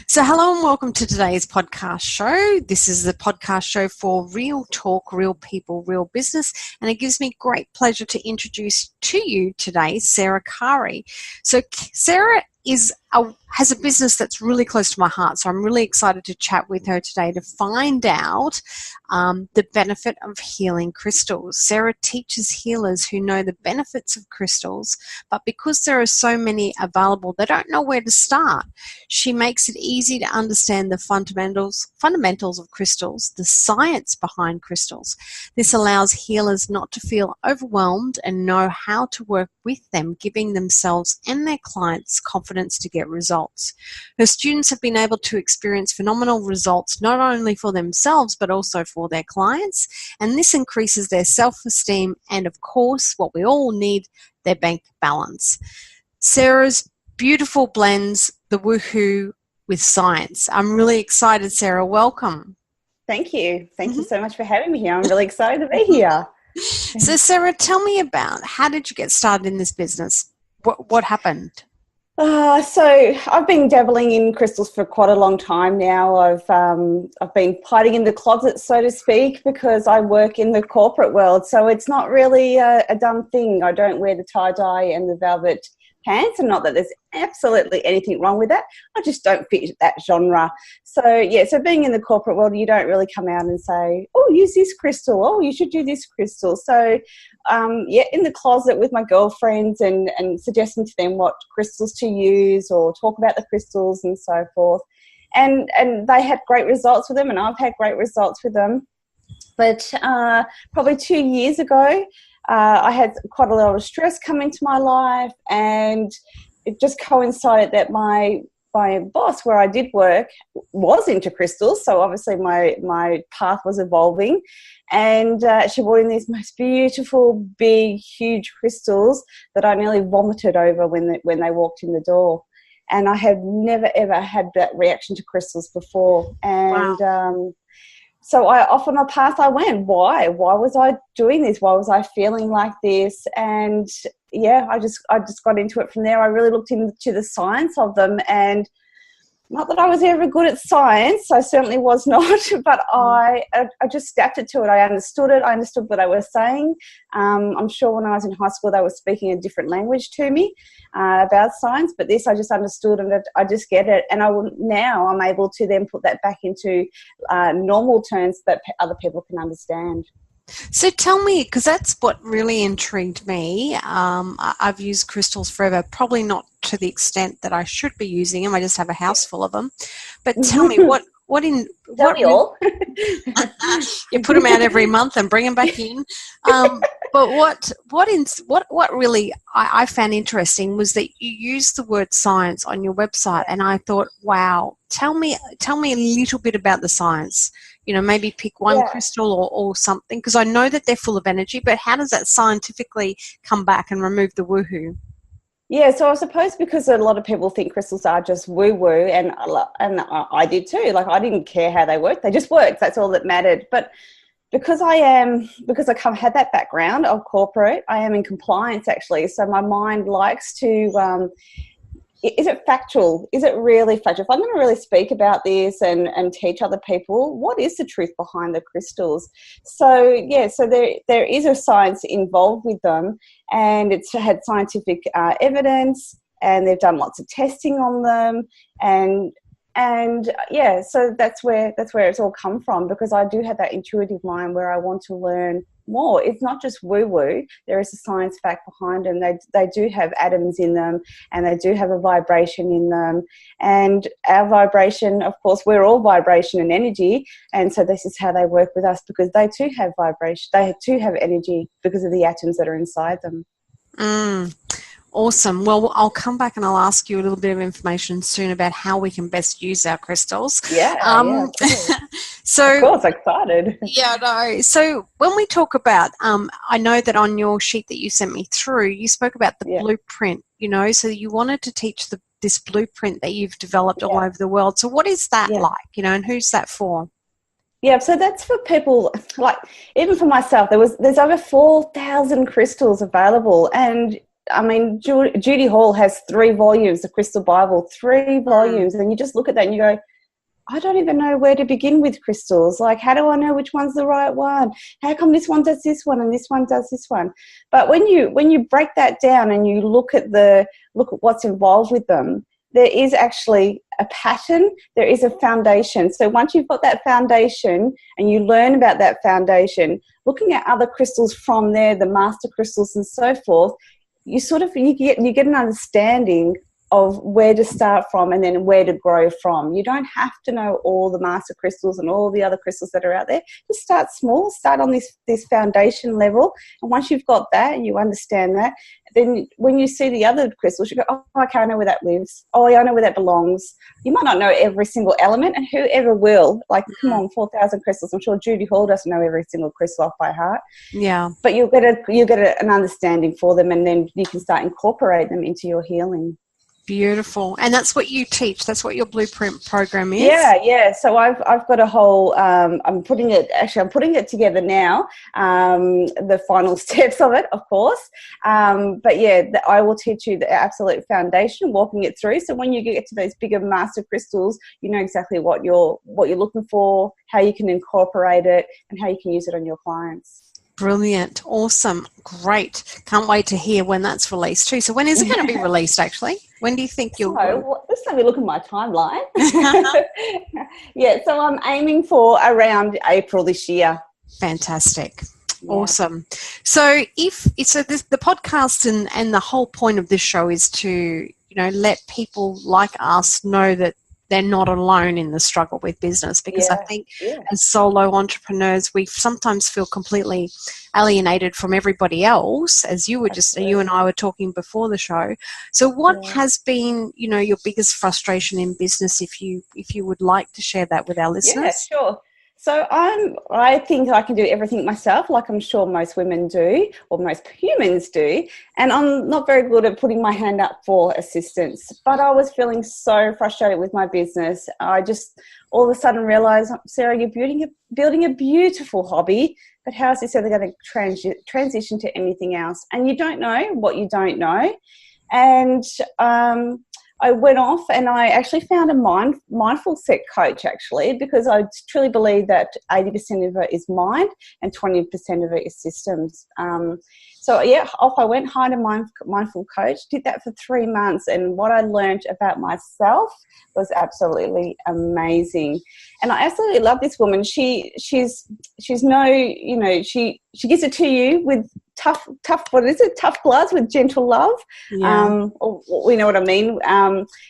So, hello and welcome to today's podcast show. This is the podcast show for real talk, real people, real business, and it gives me great pleasure to introduce to you today Sarah Carrie. So, Sarah has a business that's really close to my heart, so I'm really excited to chat with her today to find out the benefit of healing crystals. Sarah teaches healers who know the benefits of crystals, but because there are so many available, they don't know where to start. She makes it easy to understand the fundamentals of crystals, the science behind crystals. This allows healers not to feel overwhelmed and know how to work with them, giving themselves and their clients confidence to get results. Her students have been able to experience phenomenal results not only for themselves but also for their clients, and this increases their self-esteem and, of course, what we all need, their bank balance. Sarah's beautiful blends the woohoo with science. I'm really excited, Sarah. Welcome. Thank you. Thank you so much for having me here. I'm really excited to be here. So, Sarah, tell me about how did you get started in this business? What happened? So I've been dabbling in crystals for quite a long time now. I've been hiding in the closet, so to speak, because I work in the corporate world. So it's not really a done thing. I don't wear the tie-dye and the velvet pants, and not that there's absolutely anything wrong with that. I just don't fit that genre. So being in the corporate world, you don't really come out and say, oh, use this crystal. Oh, you should do this crystal. So in the closet with my girlfriends and suggesting to them what crystals to use or talk about the crystals and so forth. And they had great results with them, and I've had great results with them. But probably 2 years ago, I had quite a lot of stress come into my life, and it just coincided that my boss where I did work was into crystals, so obviously my path was evolving, and she brought in these most beautiful, big, huge crystals that I nearly vomited over when they walked in the door. And I had never, ever had that reaction to crystals before. And wow. So off on a path I went. Why was I doing this? Why was I feeling like this? And I just got into it from there. I really looked into the science of them, and not that I was ever good at science, I certainly was not, but I just adapted to it. I understood it. I understood what they were saying. I'm sure when I was in high school, they were speaking a different language to me about science, but this I just understood, and I just get it. And now I'm able to then put that back into normal terms that other people can understand. So tell me, because that's what really intrigued me. I've used crystals forever, probably not to the extent that I should be using them. I just have a house full of them. But tell me, you put them out every month and bring them back in. But what really I found interesting was that you used the word science on your website, and I thought, wow, tell me a little bit about the science. You know, maybe pick one crystal or something, because I know that they're full of energy, but how does that scientifically come back and remove the woohoo? Yeah, so I suppose because a lot of people think crystals are just woo-woo, and I did too. Like, I didn't care how they worked. They just worked. That's all that mattered. But because I had that background of corporate, I am in compliance actually. So my mind likes to, is it factual? Is it really factual? If I'm going to really speak about this and teach other people, what is the truth behind the crystals? So there is a science involved with them, and it's had scientific evidence, and they've done lots of testing on them, so that's where it's all come from, because I do have that intuitive mind where I want to learn more. It's not just woo-woo. There is a science fact behind them. They do have atoms in them, and they do have a vibration in them. And our vibration, of course, we're all vibration and energy, and so this is how they work with us, because they too have vibration. They too have energy because of the atoms that are inside them. Awesome. Well, I'll come back and I'll ask you a little bit of information soon about how we can best use our crystals. So, of course, excited. Yeah, no. So when we talk about, I know that on your sheet that you sent me through, you spoke about the blueprint, so you wanted to teach this blueprint that you've developed all over the world. So what is that like, and who's that for? Yeah, so that's for people, like, even for myself, there's over 4,000 crystals available, and I mean, Judy Hall has 3 volumes, the Crystal Bible, 3 volumes, and you just look at that and you go, I don't even know where to begin with crystals. Like, how do I know which one's the right one? How come this one does this one and this one does this one? But when you break that down and you look at what's involved with them, there is actually a pattern, there is a foundation. So once you've got that foundation and you learn about that foundation, looking at other crystals from there, the master crystals and so forth, you get an understanding of where to start from and then where to grow from. You don't have to know all the master crystals and all the other crystals that are out there. Just start small, start on this foundation level. And once you've got that and you understand that, then when you see the other crystals, you go, oh, okay, I know where that lives. Oh, yeah, I know where that belongs. You might not know every single element, and whoever will, like, come on, 4,000 crystals. I'm sure Judy Hall doesn't know every single crystal off by heart. Yeah. But you'll get an understanding for them, and then you can start incorporating them into your healing. Beautiful. And that's what you teach. That's what your blueprint program is. Yeah. So I've got a whole, I'm putting it together now, the final steps of it, of course. But yeah, I will teach you the absolute foundation, walking it through. So when you get to those bigger master crystals, you know exactly what you're looking for, how you can incorporate it, and how you can use it on your clients. Brilliant. Awesome. Great. Can't wait to hear when that's released too. So when is it going to be released, actually? When do you think you'll... Just let me look at my timeline. Yeah, so I'm aiming for around April this year. Fantastic. Yeah. Awesome. So the podcast and the whole point of this show is to, let people like us know that they're not alone in the struggle with business, because I think as solo entrepreneurs, we sometimes feel completely alienated from everybody else, as you and I were talking before the show. So what has been, your biggest frustration in business, if you would like to share that with our listeners? Yeah, sure. So I think I can do everything myself, like I'm sure most women do, or most humans do, and I'm not very good at putting my hand up for assistance. But I was feeling so frustrated with my business. I just all of a sudden realised, Sarah, you're building a beautiful hobby, but how is this ever going to transition to anything else? And you don't know what you don't know. And I went off and I actually found a mindful set coach, actually, because I truly believe that 80% of it is mind and 20% of it is systems. Off I went, hired a mindful coach, did that for 3 months, and what I learned about myself was absolutely amazing. And I absolutely love this woman. She's no, she gives it to you with tough gloves with gentle love. Yeah. We know what I mean.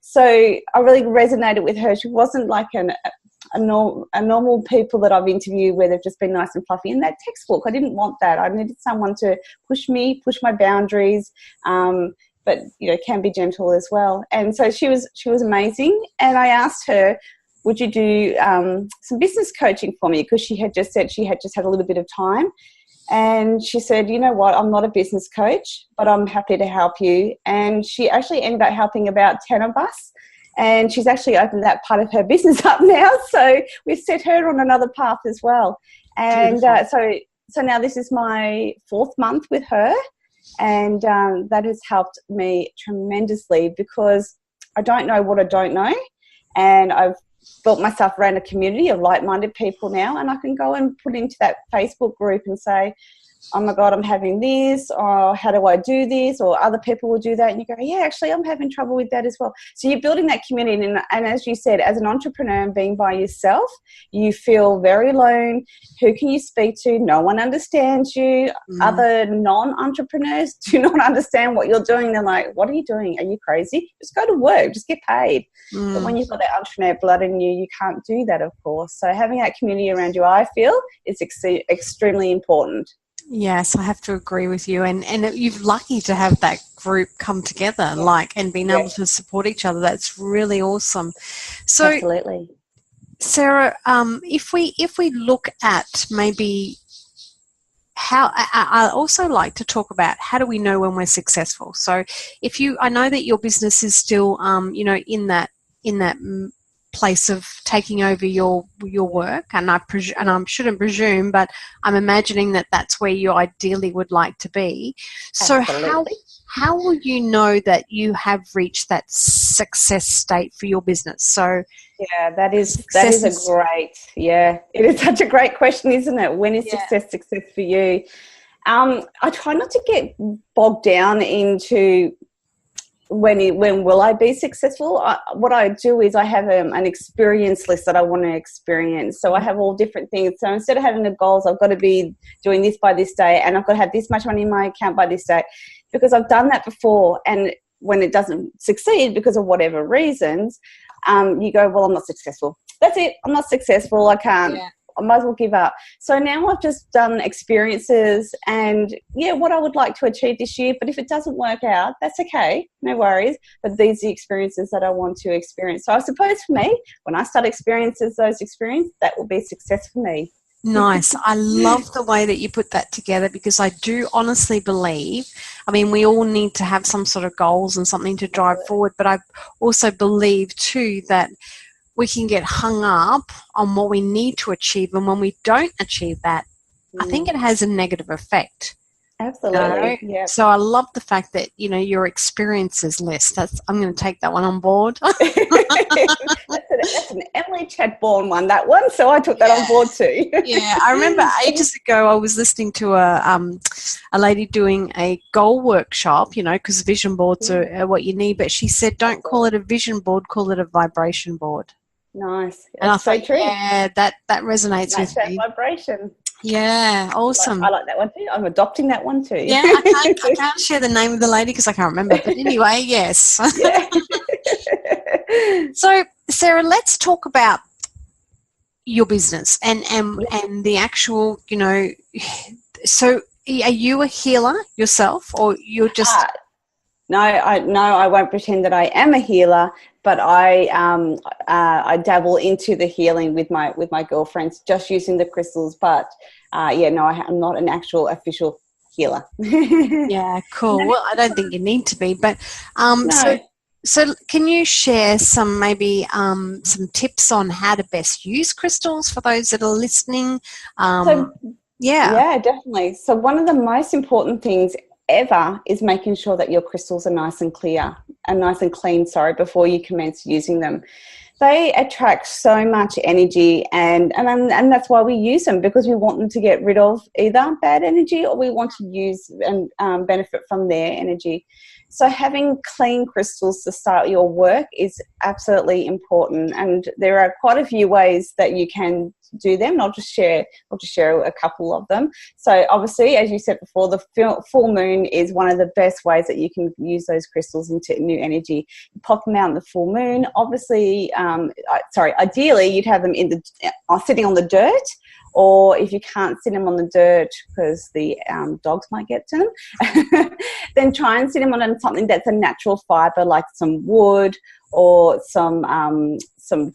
So I really resonated with her. She wasn't like a normal people that I've interviewed where they've just been nice and fluffy. In that textbook, I didn't want that. I needed someone to push my boundaries, but can be gentle as well. And so she was amazing. And I asked her, would you do some business coaching for me? Because she had just said she had just had a little bit of time. And she said, you know what, I'm not a business coach, but I'm happy to help you. And she actually ended up helping about 10 of us. And she's actually opened that part of her business up now. So we've set her on another path as well. And so now this is my 4th month with her. And that has helped me tremendously, because I don't know what I don't know. And I've built myself around a community of like-minded people now, and I can go and put into that Facebook group and say, oh my God, I'm having this, or how do I do this, or other people will do that, and you go, yeah, actually I'm having trouble with that as well. So you're building that community, and as you said, as an entrepreneur and being by yourself, you feel very alone. Who can you speak to? No one understands you. Other non-entrepreneurs do not understand what you're doing. They're like, what are you doing? Are you crazy? Just go to work, just get paid. But when you've got that entrepreneur blood in you, you can't do that, of course. So having that community around you, I feel, is extremely important. Yes, I have to agree with you. And you're lucky to have that group come together, and being able to support each other. That's really awesome. So, absolutely. Sarah, if we look at maybe how, I also like to talk about how do we know when we're successful. So I know that your business is still, in that place of taking over your work, and I shouldn't presume, but I'm imagining that that's where you ideally would like to be. So how will you know that you have reached that success state for your business? So yeah, that is a great, it is such a great question, isn't it? When is success for you? I try not to get bogged down into when will I be successful. What I do is I have an experience list that I want to experience. So I have all different things. So instead of having the goals, I've got to be doing this by this day, and I've got to have this much money in my account by this day, because I've done that before. And when it doesn't succeed because of whatever reasons, you go, well, I'm not successful. That's it. I'm not successful. I can't. Yeah. I might as well give up. So now I've just done experiences and, what I would like to achieve this year. But if it doesn't work out, that's okay. No worries. But these are the experiences that I want to experience. So I suppose for me, when I start those experiences, that will be success for me. Nice. I love the way that you put that together, because I do honestly believe, we all need to have some sort of goals and something to drive forward. But I also believe too that we can get hung up on what we need to achieve, and when we don't achieve that, I think it has a negative effect. Absolutely. Yeah. So I love the fact that your experiences list. I'm going to take that one on board. That's an Emily Chadbourne one. That one. So I took that on board too. Yeah, I remember ages ago I was listening to a lady doing a goal workshop. Because vision boards are what you need. But she said, don't call it a vision board, call it a vibration board. Nice. And I thought, true. Yeah, that resonates with me. Vibration. Yeah, awesome. I like that one too. I'm adopting that one too. Yeah, I can't share the name of the lady because I can't remember. But anyway, yes. Yeah. So, Sarah, let's talk about your business and the actual, so are you a healer yourself, or you're just... No, I won't pretend that I am a healer, but I dabble into the healing with my girlfriends, just using the crystals. But I'm not an actual official healer. Yeah, cool. Well, I don't think you need to be, but no. So can you share some tips on how to best use crystals for those that are listening? Yeah, definitely. So one of the most important things ever is making sure that your crystals are nice and clean, before you commence using them. They attract so much energy, and that's why we use them, because we want them to get rid of either bad energy, or we want to use and benefit from their energy. So having clean crystals to start your work is absolutely important, and there are quite a few ways that you can do them. I'll just share a couple of them. So obviously, as you said before, the full moon is one of the best ways that you can use those crystals into new energy. You pop them out in the full moon. Obviously, ideally you'd have them sitting on the dirt, or if you can't sit them on the dirt because the dogs might get to them, then try and sit them on something that's a natural fibre, like some wood or some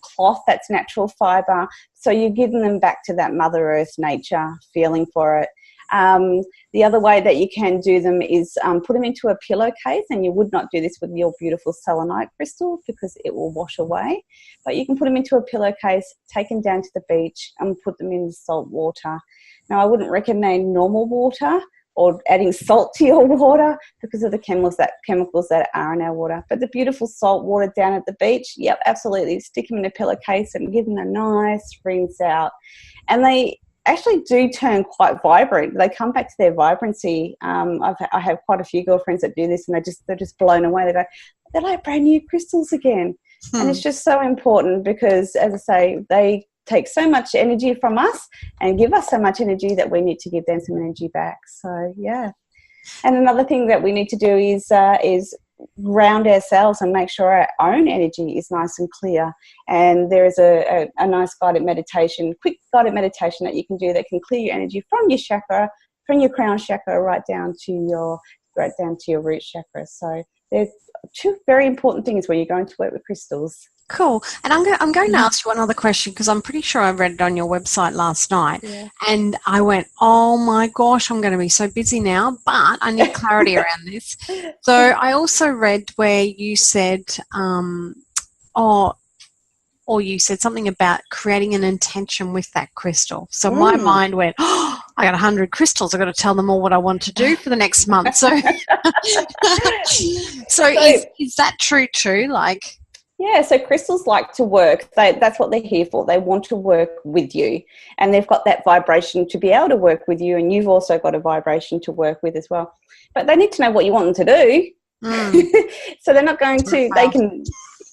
cloth that's natural fibre. So you're giving them back to that Mother Earth nature feeling for it. The other way that you can do them is put them into a pillowcase, and you would not do this with your beautiful selenite crystal because it will wash away. But you can put them into a pillowcase, take them down to the beach, and put them in the salt water. Now, I wouldn't recommend normal water or adding salt to your water because of the chemicals that are in our water. But the beautiful salt water down at the beach, yep, absolutely. Stick them in a pillowcase and give them a nice rinse out. And they actually do turn quite vibrant. They come back to their vibrancy. I have quite a few girlfriends that do this, and they're just blown away. They're like brand new crystals again. And it's just so important because, as I say, they take so much energy from us and give us so much energy that we need to give them some energy back. So, yeah. And another thing that we need to do is ground ourselves and make sure our own energy is nice and clear. And there is a nice quick guided meditation that you can do that can clear your energy from your chakra, from your crown chakra, right down to your root chakra. So there's two very important things when you're going to work with crystals. Cool. And I'm going to ask you one other question, because I'm pretty sure I read it on your website last night, and I went, oh my gosh, I'm going to be so busy now, but I need clarity around this. So I also read where you said, all or you said something about creating an intention with that crystal. So my mind went, oh, I got 100 crystals. I've got to tell them all what I want to do for the next month. So, is that true too? Like, yeah, so crystals like to work. That's what they're here for. They want to work with you, and they've got that vibration to be able to work with you, and you've also got a vibration to work with as well. But they need to know what you want them to do. So they're not going to, they can,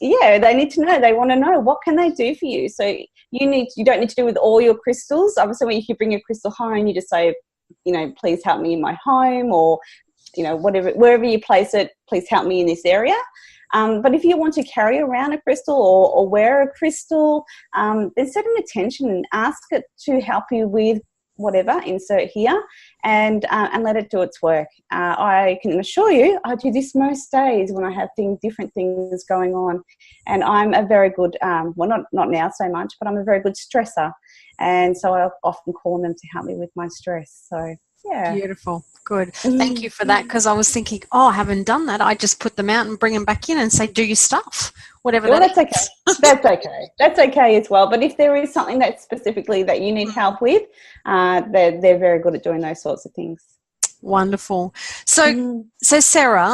they need to know. They want to know, what can they do for you? So you don't need to do with all your crystals. Obviously, when you bring your crystal home, you just say, please help me in my home, or, wherever you place it, please help me in this area. But if you want to carry around a crystal or wear a crystal, then set an intention and ask it to help you with whatever, insert here, and let it do its work. I can assure you, I do this most days when I have different things going on, and I'm a very good, not now so much, but I'm a very good stressor, and so I often call them to help me with my stress. So yeah. Beautiful. Good. Thank you for that, because I was thinking, I haven't done that. I just put them out and bring them back in and say, do your stuff, whatever that's okay. That's okay. That's okay as well. But if there is something that's specifically that you need help with, they're very good at doing those sorts of things. Wonderful. So Sarah,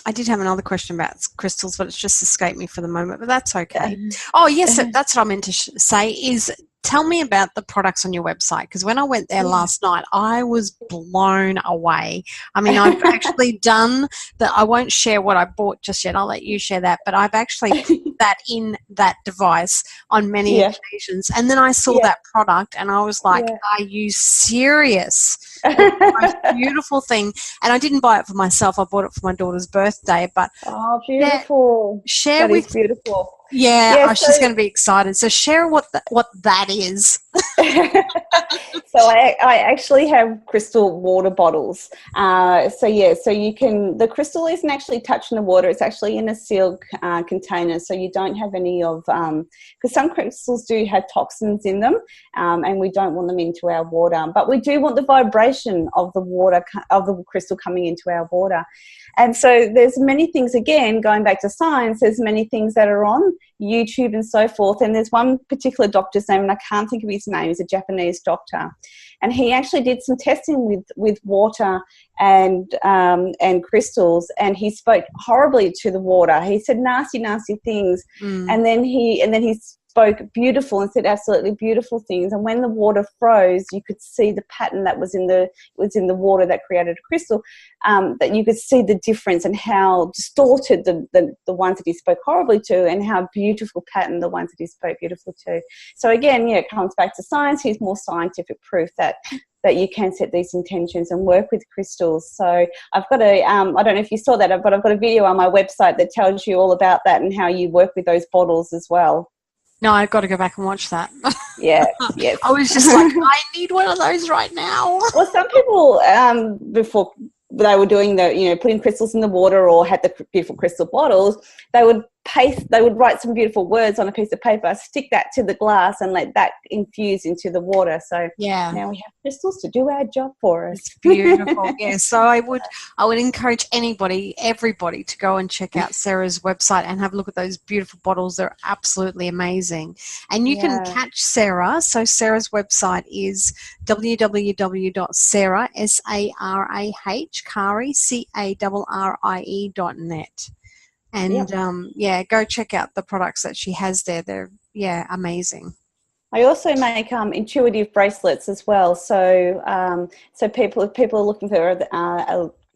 I did have another question about crystals, but it's just escaped me for the moment, but that's okay. Oh, yes, that's what I meant to say is, tell me about the products on your website, because when I went there last night, I was blown away. I mean, I've actually done I won't share what I bought just yet. I'll let you share that. But I've actually put that in that device on many occasions. And then I saw that product and I was like, are you serious? It's the most beautiful thing. And I didn't buy it for myself. I bought it for my daughter's birthday. But beautiful. Share that is beautiful. Yeah, she's going to be excited. So share what that is. So I actually have crystal water bottles. So you can, the crystal isn't actually touching the water. It's actually in a sealed container. So you don't have any of, because some crystals do have toxins in them, and we don't want them into our water. But we do want the vibration of the water, of the crystal coming into our water. And so there's many things, again, going back to science, there's many things that are on YouTube and so forth. And there's one particular doctor's name, and I can't think of his name. He's a Japanese doctor. And he actually did some testing with water and crystals, and he spoke horribly to the water. He said nasty, nasty things. And then he spoke beautiful and said absolutely beautiful things. And when the water froze, you could see the pattern that was in the water that created a crystal, that you could see the difference and how distorted the ones that he spoke horribly to, and how beautiful pattern the ones that he spoke beautiful to. So again, it comes back to science. Here's more scientific proof that you can set these intentions and work with crystals. So I've got I don't know if you saw that, but I've got a video on my website that tells you all about that and how you work with those bottles as well. No, I've got to go back and watch that. Yes. I was just like, I need one of those right now. Well, some people, before they were doing putting crystals in the water or had the beautiful crystal bottles, they would write some beautiful words on a piece of paper, stick that to the glass, and let that infuse into the water. So now we have crystals to do our job for us. It's beautiful. So I would encourage everybody to go and check out Sarah's website and have a look at those beautiful bottles. They're absolutely amazing. And you can catch Sarah. So Sarah's website is www.sarah, Carrie, CARRIE.net. And go check out the products that she has there. They're amazing. I also make intuitive bracelets as well. So if people are looking for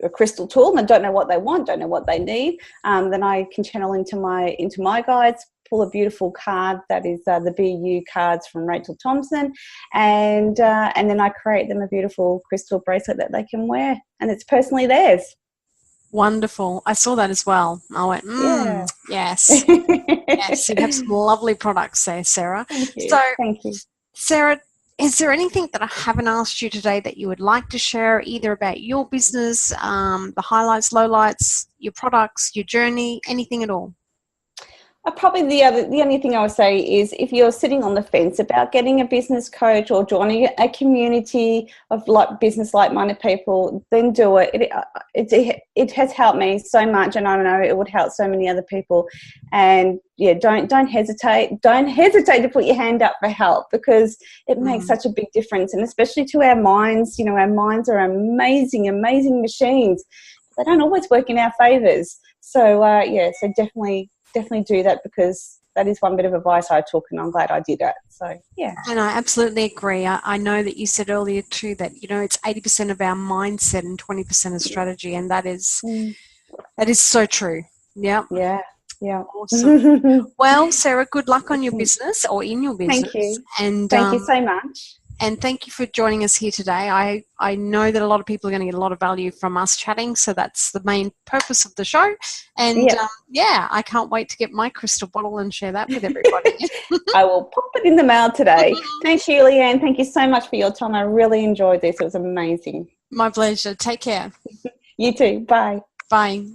a crystal tool and don't know what they want, don't know what they need, then I can channel into my guides, pull a beautiful card that is the BU cards from Rachel Thompson, and then I create them a beautiful crystal bracelet that they can wear, and it's personally theirs. Wonderful. I saw that as well. I went, yes. Yes, you have some lovely products there, Sarah. Thank you. So, thank you. Sarah, is there anything that I haven't asked you today that you would like to share, either about your business, the highlights, lowlights, your products, your journey, anything at all? Probably the only thing I would say is if you're sitting on the fence about getting a business coach or joining a community of business like-minded people, then do it. It has helped me so much, and I know it would help so many other people. And yeah, don't hesitate. Don't hesitate to put your hand up for help, because it makes such a big difference, and especially to our minds. Our minds are amazing machines. They don't always work in our favours. So so definitely do that, because that is one bit of advice I took, and I'm glad I did it. So yeah. And I absolutely agree. I know that you said earlier too that it's 80% of our mindset and 20% of strategy, and that is so true. Yeah. Awesome. Well, Sarah, good luck on your business, or in your business. Thank you. And thank you so much. And thank you for joining us here today. I know that a lot of people are going to get a lot of value from us chatting, so that's the main purpose of the show. And I can't wait to get my crystal bottle and share that with everybody. I will pop it in the mail today. Thank you, Leanne. Thank you so much for your time. I really enjoyed this. It was amazing. My pleasure. Take care. You too. Bye. Bye.